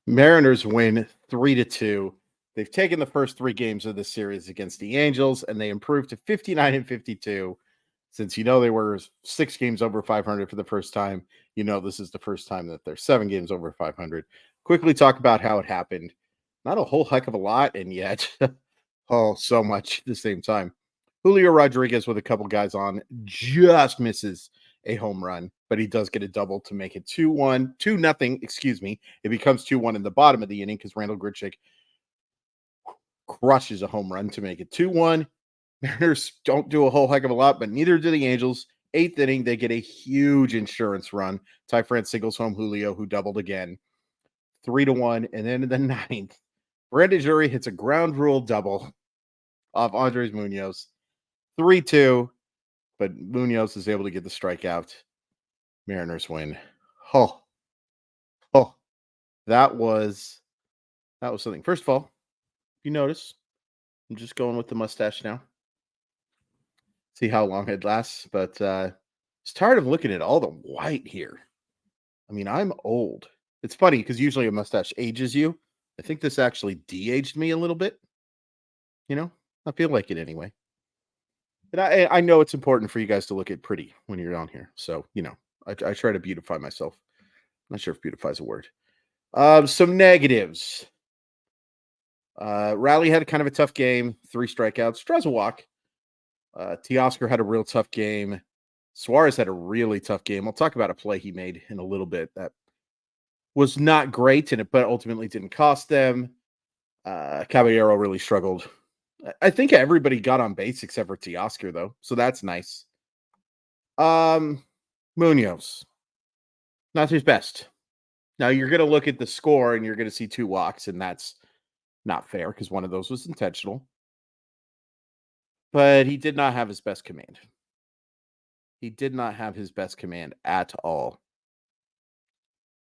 Mariners win 3-2. They've taken the first three games of the series against the Angels, and they improved to 59-52. Since they were 6 games over 500 for the first time, this is the first time that they're 7 games over 500. Quickly talk about how it happened. Not a whole heck of a lot, and yet, oh, so much at the same time. Julio Rodriguez with a couple guys on just misses a home run, but he does get a double to make it 2-1, 2-0, excuse me. It becomes 2-1 in the bottom of the inning because Randall Grichuk crushes a home run to make it 2-1. Mariners don't do a whole heck of a lot, but neither do the Angels. 8th inning, they get a huge insurance run. Ty France singles home Julio, who doubled again. 3-1. And then in the 9th, Brandon Drury hits a ground rule double off Andres Munoz. 3-2. But Munoz is able to get the strikeout. Mariners win. Oh, that was something. First of all, you notice, I'm just going with the mustache now. See how long it lasts, but it's tired of looking at all the white here. I mean, I'm old. It's funny because usually a mustache ages you. I think this actually de-aged me a little bit. I feel like it anyway. And I know it's important for you guys to look at pretty when you're on here. So, I try to beautify myself. I'm not sure if beautify is a word. Some negatives. Raleigh had kind of a tough game. 3 strikeouts. Draws a walk. Teoscar had a real tough game. Suarez had a really tough game. I'll talk about a play he made in a little bit that was not great, but ultimately didn't cost them. Caballero really struggled. I think everybody got on base except for Teoscar, though, so that's nice. Munoz, not his best. Now, you're going to look at the score, and you're going to see 2 walks, and that's not fair because one of those was intentional. But he did not have his best command. He did not have his best command at all.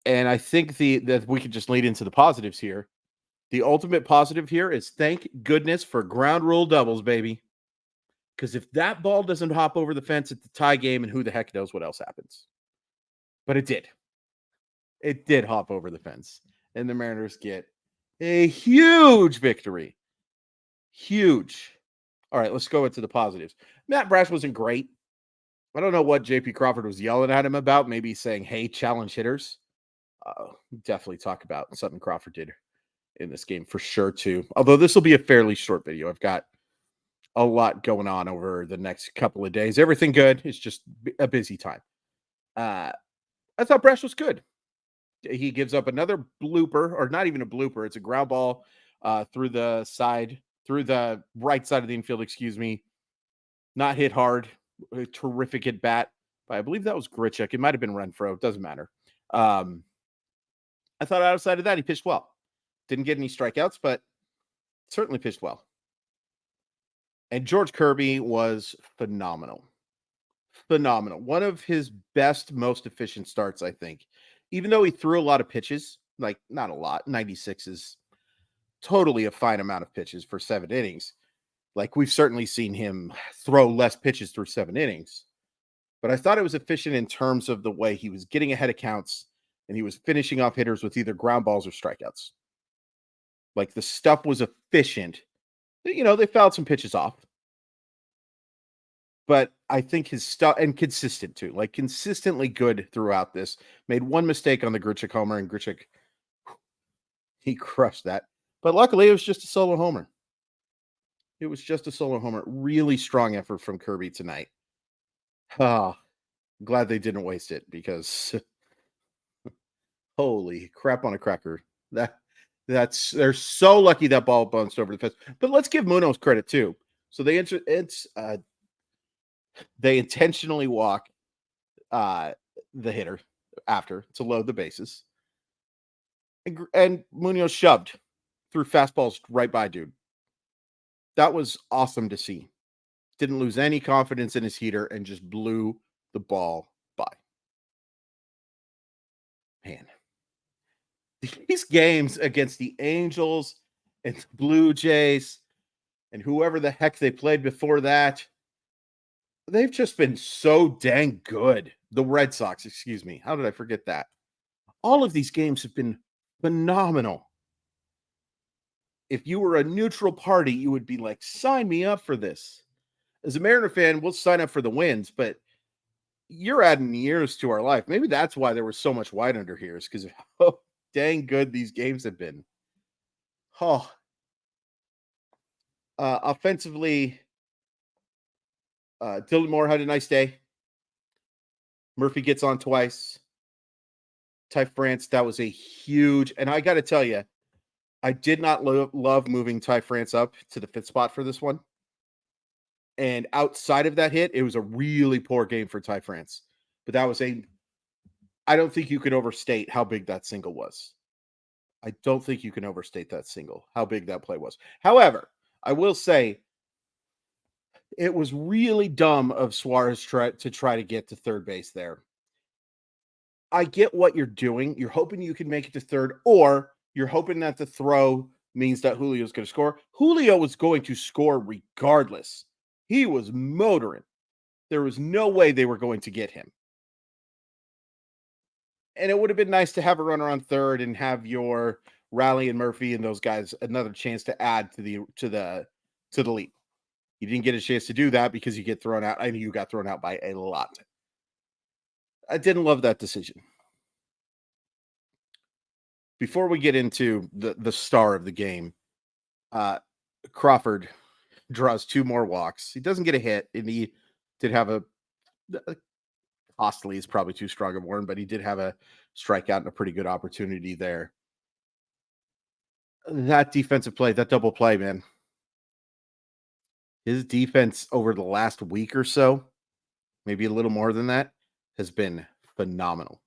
And I think that we could just lead into the positives here. The ultimate positive here is thank goodness for ground rule doubles, baby. Because if that ball doesn't hop over the fence at the tie game, and who the heck knows what else happens. But it did. It did hop over the fence. And the Mariners get a huge victory. Huge. All right, let's go into the positives. Matt Brash wasn't great. I don't know what J.P. Crawford was yelling at him about. Maybe saying, hey, challenge hitters. Definitely talk about something Crawford did in this game for sure, too. Although this will be a fairly short video. I've got a lot going on over the next couple of days. Everything good. It's just a busy time. I thought Brash was good. He gives up another blooper, or not even a blooper. It's a ground ball through the right side of the infield, excuse me. Not hit hard. A terrific at bat. I believe that was Grichuk. It might have been Renfroe. It doesn't matter. I thought outside of that, he pitched well. Didn't get any strikeouts, but certainly pitched well. And George Kirby was phenomenal. Phenomenal. One of his best, most efficient starts, I think. Even though he threw a lot of pitches, like not a lot, 96 is totally a fine amount of pitches for 7 innings. Like we've certainly seen him throw less pitches through 7 innings. But I thought it was efficient in terms of the way he was getting ahead of counts and he was finishing off hitters with either ground balls or strikeouts. Like the stuff was efficient. They fouled some pitches off. But I think his stuff, and consistent too, like consistently good throughout this. Made one mistake on the Grichuk homer, and Grichuk, he crushed that. But luckily, it was just a solo homer. It was just a solo homer. Really strong effort from Kirby tonight. Glad they didn't waste it because holy crap on a cracker. They're so lucky that ball bounced over the fence. But let's give Munoz credit too. So they intentionally walk the hitter after to load the bases. And Munoz shoved threw fastballs right by dude. That was awesome to see. Didn't lose any confidence in his heater and just blew the ball by. Man. These games against the Angels and the Blue Jays and whoever the heck they played before that, they've just been so dang good. The Red Sox, excuse me. How did I forget that? All of these games have been phenomenal. If you were a neutral party, you would be like, sign me up for this. As a Mariner fan, we'll sign up for the wins, but you're adding years to our life. Maybe that's why there was so much white under here, is because of how dang good these games have been. Oh, offensively, Dylan Moore had a nice day. Murphy gets on twice. Ty France, that was a huge, and I got to tell you, I did not love moving Ty France up to the fifth spot for this one. And outside of that hit, it was a really poor game for Ty France. But that was I don't think you can overstate how big that single was. I don't think you can overstate that single, how big that play was. However, I will say it was really dumb of Suarez to try to get to third base there. I get what you're doing. You're hoping you can make it to third, or you're hoping that the throw means that Julio's going to score. Julio was going to score regardless. He was motoring. There was no way they were going to get him. And it would have been nice to have a runner on third and have your Raleigh and Murphy and those guys another chance to add to the lead. You didn't get a chance to do that because you get thrown out. I know you got thrown out by a lot. I didn't love that decision. Before we get into the star of the game, Crawford draws 2 more walks. He doesn't get a hit, and he did have a costly is probably too strong a word, but he did have a strikeout and a pretty good opportunity there. That defensive play, that double play, man. His defense over the last week or so, maybe a little more than that, has been phenomenal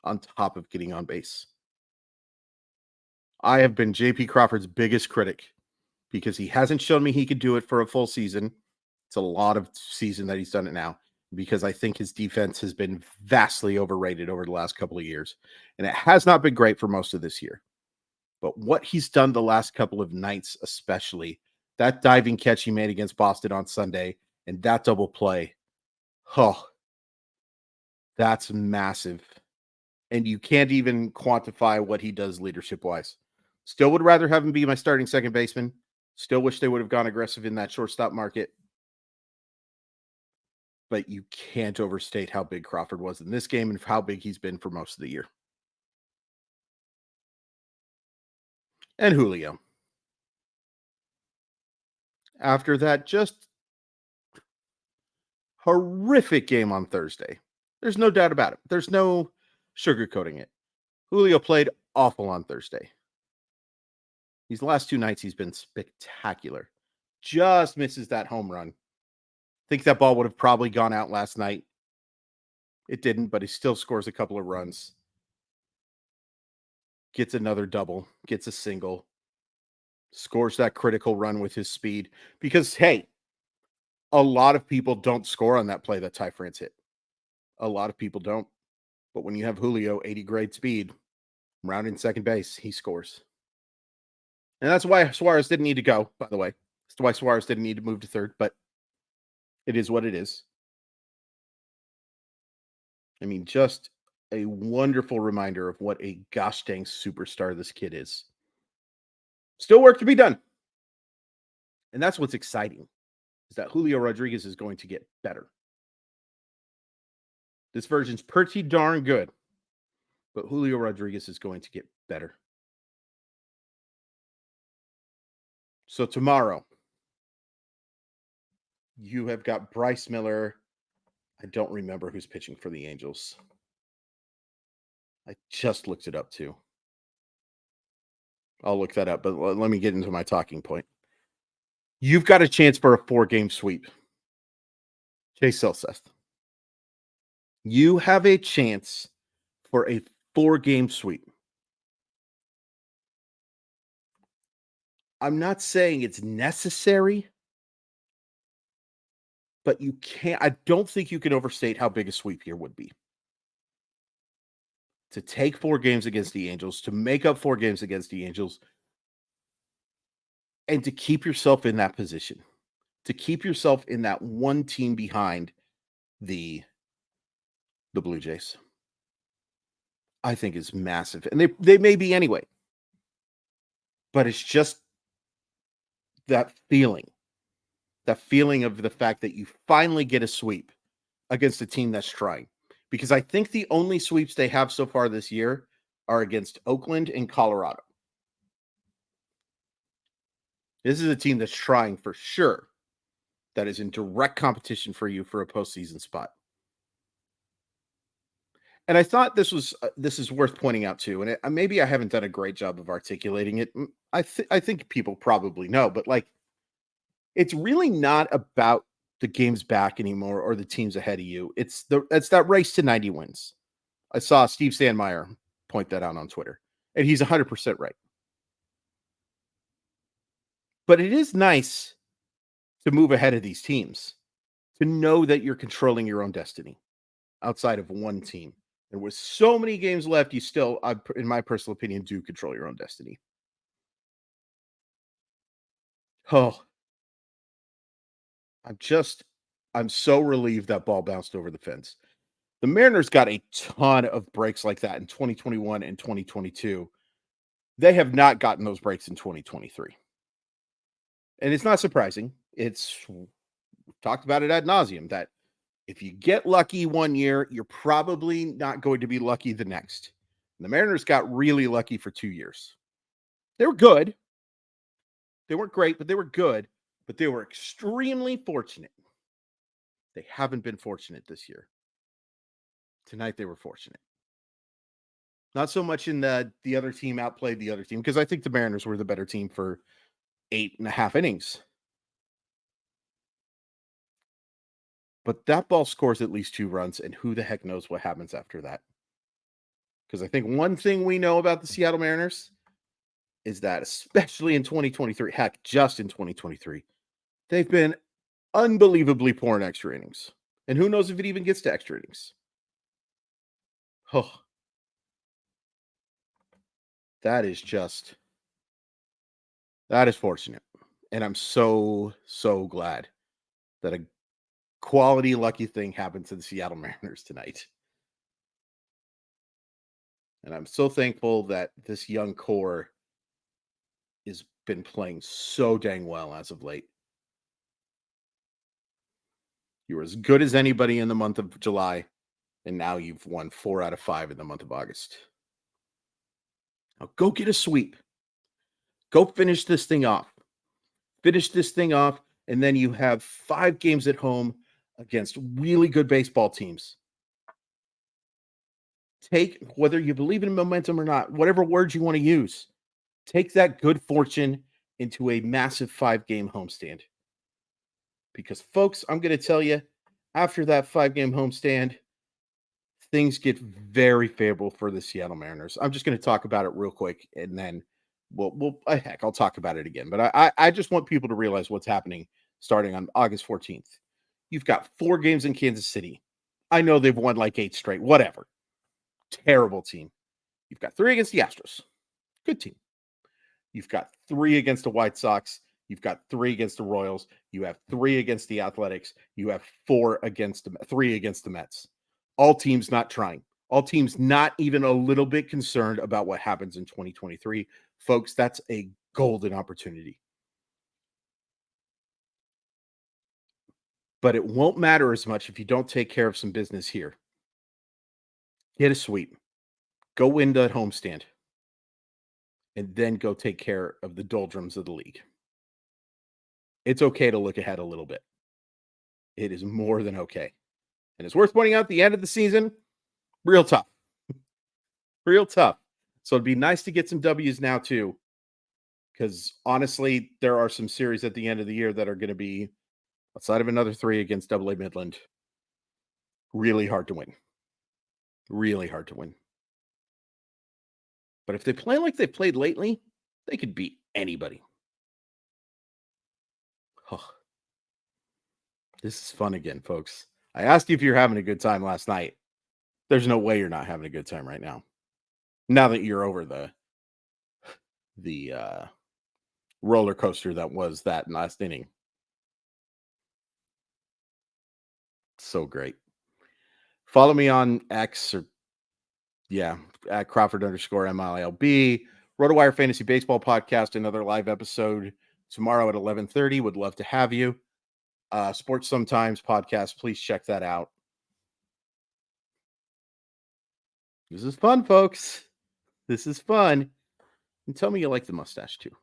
on top of getting on base. I have been JP Crawford's biggest critic because he hasn't shown me he could do it for a full season. It's a lot of season that he's done it now, because I think his defense has been vastly overrated over the last couple of years. And it has not been great for most of this year. But what he's done the last couple of nights, especially that diving catch he made against Boston on Sunday and that double play, oh, that's massive. And you can't even quantify what he does leadership wise. Still would rather have him be my starting second baseman. Still wish they would have gone aggressive in that shortstop market. But you can't overstate how big Crawford was in this game and how big he's been for most of the year. And Julio. After that just horrific game on Thursday, there's no doubt about it. There's no sugarcoating it. Julio played awful on Thursday. These last 2 nights, he's been spectacular. Just misses that home run. Think that ball would have probably gone out last night. It didn't, but he still scores a couple of runs. Gets another double, gets a single, scores that critical run with his speed. Because, hey, a lot of people don't score on that play that Ty France hit. A lot of people don't. But when you have Julio, 80 grade speed, rounding second base, he scores. And that's why Suarez didn't need to go, by the way. That's why Suarez didn't need to move to third, but it is what it is. I mean, just a wonderful reminder of what a gosh dang superstar this kid is. Still work to be done. And that's what's exciting, is that Julio Rodriguez is going to get better. This version's pretty darn good, but Julio Rodriguez is going to get better. So tomorrow, you have got Bryce Miller. I don't remember who's pitching for the Angels. I just looked it up too. I'll look that up, but let me get into my talking point. You've got a chance for a 4-game sweep. Chase Silseth. You have a chance for a 4-game sweep. I'm not saying it's necessary, but you can't. I don't think you can overstate how big a sweep here would be. To take 4 games against the Angels, to make up 4 games against the Angels, and to keep yourself in that position, to keep yourself in that one team behind the Blue Jays. I think is massive. And they may be anyway. But it's just that feeling of the fact that you finally get a sweep against a team that's trying. Because I think the only sweeps they have so far this year are against Oakland and Colorado. This is a team that's trying for sure, that is in direct competition for you for a postseason spot. And I thought this is worth pointing out too. And maybe I haven't done a great job of articulating it. I think people probably know, but like, it's really not about the games back anymore or the teams ahead of you. It's that race to 90 wins. I saw Steve Sandmeyer point that out on Twitter, and he's 100% right. But it is nice to move ahead of these teams, to know that you're controlling your own destiny outside of one team. And with so many games left, you still, in my personal opinion, do control your own destiny. Oh, I'm so relieved that ball bounced over the fence. The Mariners got a ton of breaks like that in 2021 and 2022. They have not gotten those breaks in 2023. And it's not surprising. We've talked about it ad nauseum that if you get lucky one year, you're probably not going to be lucky the next. And the Mariners got really lucky for 2 years. They were good. They weren't great, but they were good. But they were extremely fortunate. They haven't been fortunate this year. Tonight they were fortunate. Not so much in the other team outplayed the other team, because I think the Mariners were the better team for 8.5 innings. But that ball scores at least 2 runs, and who the heck knows what happens after that. Because I think one thing we know about the Seattle Mariners is that, especially in 2023, heck, just in 2023, they've been unbelievably poor in extra innings. And who knows if it even gets to extra innings. Oh, that is fortunate. And I'm so, so glad that a quality lucky thing happened to the Seattle Mariners tonight. And I'm so thankful that this young core has been playing so dang well as of late. You were as good as anybody in the month of July, and now you've won 4 out of 5 in the month of August. Now go get a sweep. Go finish this thing off. And then you have 5 games at home against really good baseball teams. Take, whether you believe in momentum or not, whatever words you want to use, take that good fortune into a massive 5-game homestand. Because, folks, I'm going to tell you, after that 5-game homestand, things get very favorable for the Seattle Mariners. I'm just going to talk about it real quick, and then I'll talk about it again. But I just want people to realize what's happening starting on August 14th. You've got 4 games in Kansas City. I know they've won like 8 straight, whatever. Terrible team. You've got 3 against the Astros. Good team. You've got 3 against the White Sox. You've got 3 against the Royals. You have 3 against the Athletics. You have 3 against the Mets. All teams not trying. All teams not even a little bit concerned about what happens in 2023. Folks, that's a golden opportunity. But it won't matter as much if you don't take care of some business here. Get a sweep. Go win that homestand. And then go take care of the doldrums of the league. It's okay to look ahead a little bit. It is more than okay. And it's worth pointing out, the end of the season, real tough. Real tough. So it'd be nice to get some W's now too. Because honestly, there are some series at the end of the year that are going to be, outside of another 3 against AA Midland, really hard to win. Really hard to win. But if they play like they played lately, they could beat anybody. Oh, this is fun again, folks. I asked you if you're having a good time last night. There's no way you're not having a good time right now. Now that you're over the roller coaster that was that last inning. So great. Follow me on X, or at Crawford_MILB. RotoWire Fantasy Baseball Podcast, another live episode tomorrow at 11:30. Would love to have you. Sports Sometimes podcast, please check that out. This is fun, folks. This is fun. And tell me you like the mustache too.